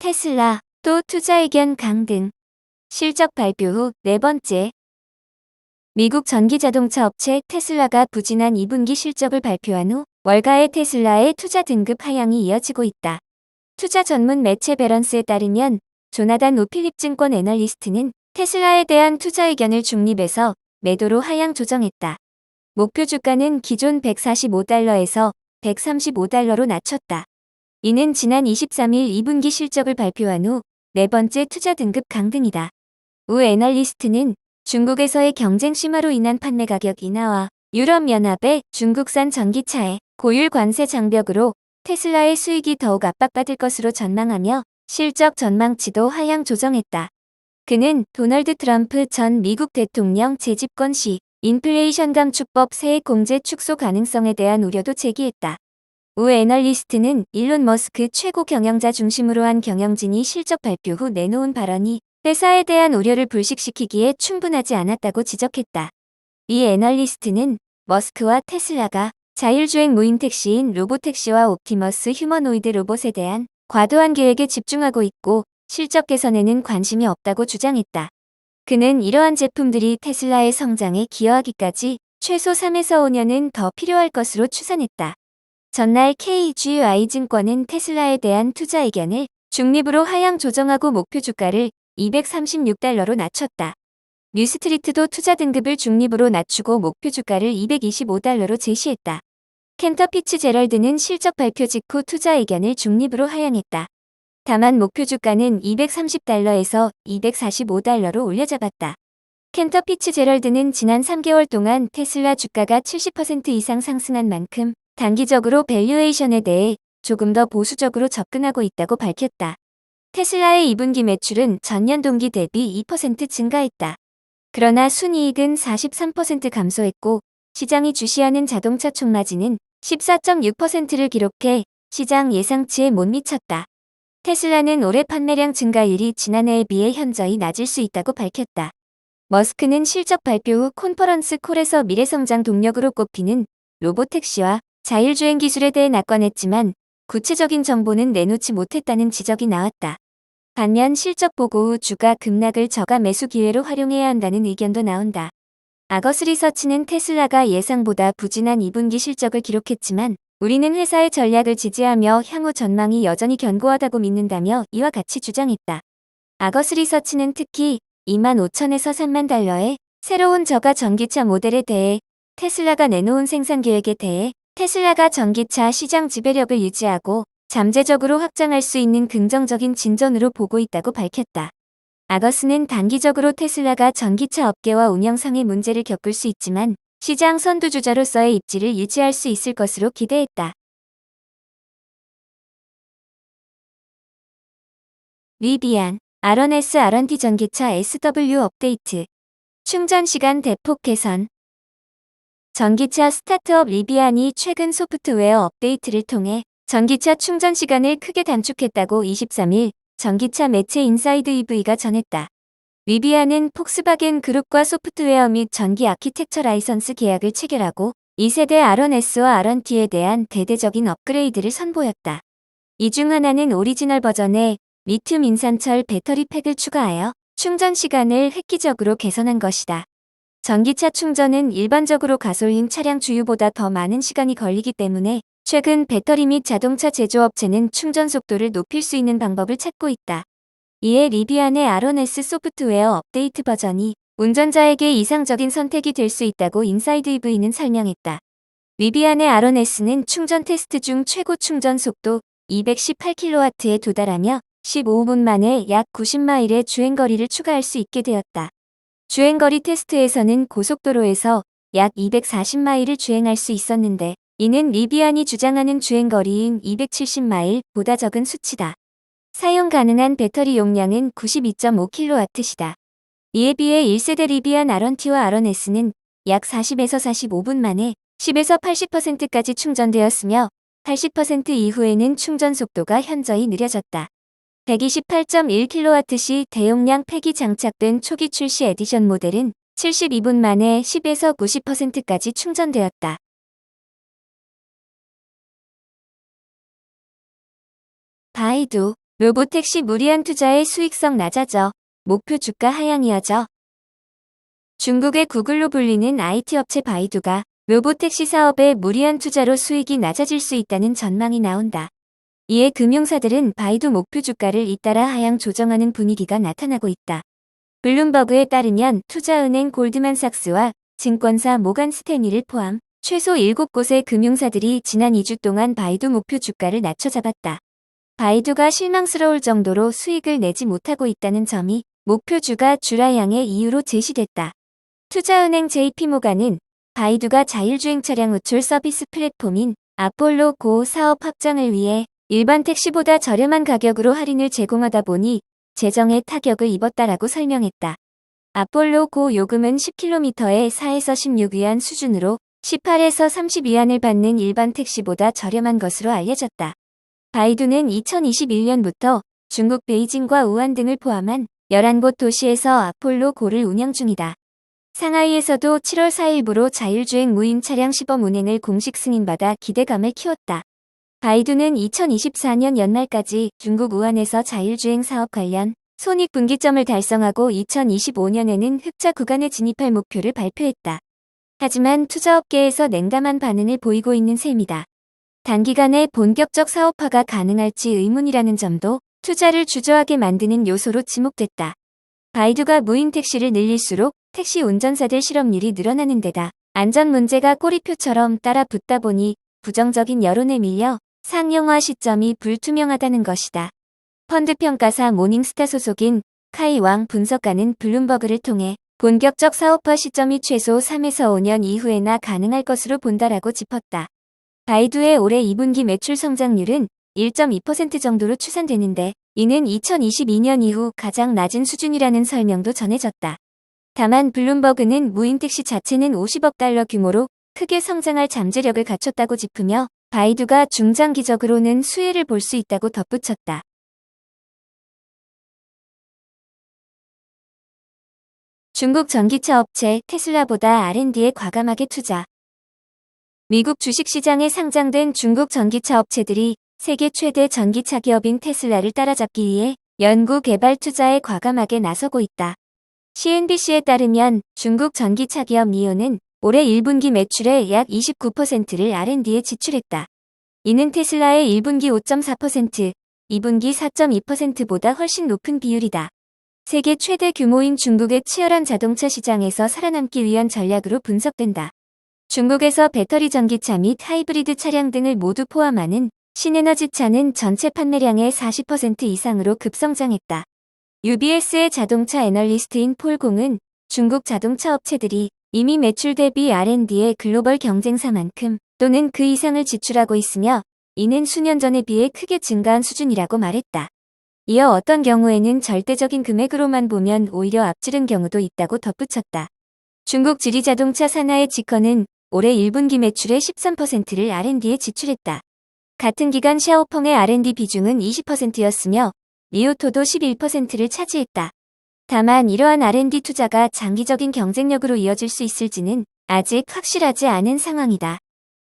테슬라, 또 투자 의견 강등. 실적 발표 후 네 번째. 미국 전기자동차 업체 테슬라가 부진한 2분기 실적을 발표한 후 월가의 테슬라의 투자 등급 하향이 이어지고 있다. 투자 전문 매체 배런스에 따르면 조나단 오필립 증권 애널리스트는 테슬라에 대한 투자 의견을 중립에서 매도로 하향 조정했다. 목표 주가는 기존 145달러에서 135달러로 낮췄다. 이는 지난 23일 2분기 실적을 발표한 후 네 번째 투자 등급 강등이다. 우 애널리스트는 중국에서의 경쟁 심화로 인한 판매 가격 인하와 유럽연합의 중국산 전기차의 고율 관세 장벽으로 테슬라의 수익이 더욱 압박받을 것으로 전망하며 실적 전망치도 하향 조정했다. 그는 도널드 트럼프 전 미국 대통령 재집권 시 인플레이션 감축법 세액 공제 축소 가능성에 대한 우려도 제기했다. 우 애널리스트는 일론 머스크 최고 경영자 중심으로 한 경영진이 실적 발표 후 내놓은 발언이 회사에 대한 우려를 불식시키기에 충분하지 않았다고 지적했다. 이 애널리스트는 머스크와 테슬라가 자율주행 무인 택시인 로보택시와 옵티머스 휴머노이드 로봇에 대한 과도한 계획에 집중하고 있고 실적 개선에는 관심이 없다고 주장했다. 그는 이러한 제품들이 테슬라의 성장에 기여하기까지 최소 3에서 5년은 더 필요할 것으로 추산했다. 전날 KGI증권은 테슬라에 대한 투자 의견을 중립으로 하향 조정하고 목표 주가를 236달러로 낮췄다. 뉴스트리트도 투자 등급을 중립으로 낮추고 목표 주가를 225달러로 제시했다. 캔터 피츠제럴드는 실적 발표 직후 투자 의견을 중립으로 하향했다. 다만 목표 주가는 230달러에서 245달러로 올려잡았다. 캔터 피츠제럴드는 지난 3개월 동안 테슬라 주가가 70% 이상 상승한 만큼 단기적으로 밸류에이션에 대해 조금 더 보수적으로 접근하고 있다고 밝혔다. 테슬라의 2분기 매출은 전년 동기 대비 2% 증가했다. 그러나 순이익은 43% 감소했고 시장이 주시하는 자동차 총마진은 14.6%를 기록해 시장 예상치에 못 미쳤다. 테슬라는 올해 판매량 증가율이 지난해에 비해 현저히 낮을 수 있다고 밝혔다. 머스크는 실적 발표 후 컨퍼런스 콜에서 미래성장 동력으로 꼽히는 로보택시와 자율주행 기술에 대해 낙관했지만 구체적인 정보는 내놓지 못했다는 지적이 나왔다. 반면 실적 보고 후 주가 급락을 저가 매수 기회로 활용해야 한다는 의견도 나온다. 아거스 리서치는 테슬라가 예상보다 부진한 2분기 실적을 기록했지만 우리는 회사의 전략을 지지하며 향후 전망이 여전히 견고하다고 믿는다며 이와 같이 주장했다. 아거스 리서치는 특히 25,000에서 3만 달러의 새로운 저가 전기차 모델에 대해 테슬라가 내놓은 생산 계획에 대해 테슬라가 전기차 시장 지배력을 유지하고 잠재적으로 확장할 수 있는 긍정적인 진전으로 보고 있다고 밝혔다. 아거스는 단기적으로 테슬라가 전기차 업계와 운영상의 문제를 겪을 수 있지만 시장 선두주자로서의 입지를 유지할 수 있을 것으로 기대했다. 리비안, R1S R1T 전기차 SW 업데이트. 충전 시간 대폭 개선. 전기차 스타트업 리비안이 최근 소프트웨어 업데이트를 통해 전기차 충전 시간을 크게 단축했다고 23일 전기차 매체 인사이드 EV가 전했다. 리비안은 폭스바겐 그룹과 소프트웨어 및 전기 아키텍처 라이선스 계약을 체결하고 2세대 R1S와 R1T에 대한 대대적인 업그레이드를 선보였다. 이 중 하나는 오리지널 버전에 리튬 인산철 배터리 팩을 추가하여 충전 시간을 획기적으로 개선한 것이다. 전기차 충전은 일반적으로 가솔린 차량 주유보다 더 많은 시간이 걸리기 때문에 최근 배터리 및 자동차 제조업체는 충전 속도를 높일 수 있는 방법을 찾고 있다. 이에 리비안의 R1S 소프트웨어 업데이트 버전이 운전자에게 이상적인 선택이 될 수 있다고 인사이드 EV는 설명했다. 리비안의 R1S는 충전 테스트 중 최고 충전 속도 218kW에 도달하며 15분 만에 약 90마일의 주행거리를 추가할 수 있게 되었다. 주행거리 테스트에서는 고속도로에서 약 240마일을 주행할 수 있었는데 이는 리비안이 주장하는 주행거리인 270마일보다 적은 수치다. 사용 가능한 배터리 용량은 92.5kW시다. 이에 비해 1세대 리비안 R1T와 R1S는 약 40에서 45분 만에 10에서 80%까지 충전되었으며 80% 이후에는 충전 속도가 현저히 느려졌다. 128.1kW 시 대용량 팩이 장착된 초기 출시 에디션 모델은 72분 만에 10에서 90%까지 충전되었다. 바이두 로보택시 무리한 투자에 수익성 낮아져 목표 주가 하향 이어져. 중국의 구글로 불리는 IT 업체 바이두가 로보택시 사업에 무리한 투자로 수익이 낮아질 수 있다는 전망이 나온다. 이에 금융사들은 바이두 목표 주가를 잇따라 하향 조정하는 분위기가 나타나고 있다. 블룸버그에 따르면 투자은행 골드만삭스와 증권사 모간 스탠리를 포함 최소 7곳의 금융사들이 지난 2주 동안 바이두 목표 주가를 낮춰 잡았다. 바이두가 실망스러울 정도로 수익을 내지 못하고 있다는 점이 목표 주가 주라향의 이유로 제시됐다. 투자은행 JP모간은 바이두가 자율주행 차량 우출 서비스 플랫폼인 아폴로 고 사업 확장을 위해 일반 택시보다 저렴한 가격으로 할인을 제공하다 보니 재정에 타격을 입었다라고 설명했다. 아폴로 고 요금은 10km에 4에서 16위안 수준으로 18에서 30위안을 받는 일반 택시보다 저렴한 것으로 알려졌다. 바이두는 2021년부터 중국 베이징과 우한 등을 포함한 11곳 도시에서 아폴로 고를 운영 중이다. 상하이에서도 7월 4일부로 자율주행 무인 차량 시범 운행을 공식 승인받아 기대감을 키웠다. 바이두는 2024년 연말까지 중국 우한에서 자율주행 사업 관련 손익분기점을 달성하고 2025년에는 흑자 구간에 진입할 목표를 발표했다. 하지만 투자업계에서 냉담한 반응을 보이고 있는 셈이다. 단기간에 본격적 사업화가 가능할지 의문이라는 점도 투자를 주저하게 만드는 요소로 지목됐다. 바이두가 무인 택시를 늘릴수록 택시 운전사들 실업률이 늘어나는 데다 안전 문제가 꼬리표처럼 따라 붙다 보니 부정적인 여론에 밀려 상용화 시점이 불투명하다는 것이다. 펀드평가사 모닝스타 소속인 카이왕 분석가는 블룸버그를 통해 본격적 사업화 시점이 최소 3에서 5년 이후에나 가능할 것으로 본다라고 짚었다. 바이두의 올해 2분기 매출 성장률은 1.2% 정도로 추산되는데 이는 2022년 이후 가장 낮은 수준이라는 설명도 전해졌다. 다만 블룸버그는 무인택시 자체는 50억 달러 규모로 크게 성장할 잠재력을 갖췄다고 짚으며 바이두가 중장기적으로는 수혜를 볼 수 있다고 덧붙였다. 중국 전기차 업체 테슬라보다 R&D에 과감하게 투자. 미국 주식시장에 상장된 중국 전기차 업체들이 세계 최대 전기차 기업인 테슬라를 따라잡기 위해 연구 개발 투자에 과감하게 나서고 있다. CNBC에 따르면 중국 전기차 기업 니오는 올해 1분기 매출의 약 29%를 R&D에 지출했다. 이는 테슬라의 1분기 5.4%, 2분기 4.2%보다 훨씬 높은 비율이다. 세계 최대 규모인 중국의 치열한 자동차 시장에서 살아남기 위한 전략으로 분석된다. 중국에서 배터리 전기차 및 하이브리드 차량 등을 모두 포함하는 신에너지차는 전체 판매량의 40% 이상으로 급성장했다. UBS의 자동차 애널리스트인 폴 공은 중국 자동차 업체들이 이미 매출 대비 R&D에 글로벌 경쟁사만큼 또는 그 이상을 지출하고 있으며 이는 수년 전에 비해 크게 증가한 수준이라고 말했다. 이어 어떤 경우에는 절대적인 금액으로만 보면 오히려 앞지른 경우도 있다고 덧붙였다. 중국 지리자동차 산하의 지커는 올해 1분기 매출의 13%를 R&D에 지출했다. 같은 기간 샤오펑의 R&D 비중은 20%였으며 리오토도 11%를 차지했다. 다만 이러한 R&D 투자가 장기적인 경쟁력으로 이어질 수 있을지는 아직 확실하지 않은 상황이다.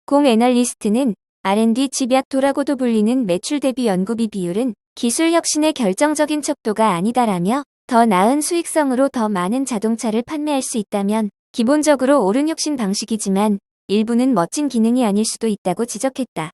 공 애널리스트는 R&D 집약도라고도 불리는 매출 대비 연구비 비율은 기술 혁신의 결정적인 척도가 아니다라며 더 나은 수익성으로 더 많은 자동차를 판매할 수 있다면 기본적으로 옳은 혁신 방식이지만 일부는 멋진 기능이 아닐 수도 있다고 지적했다.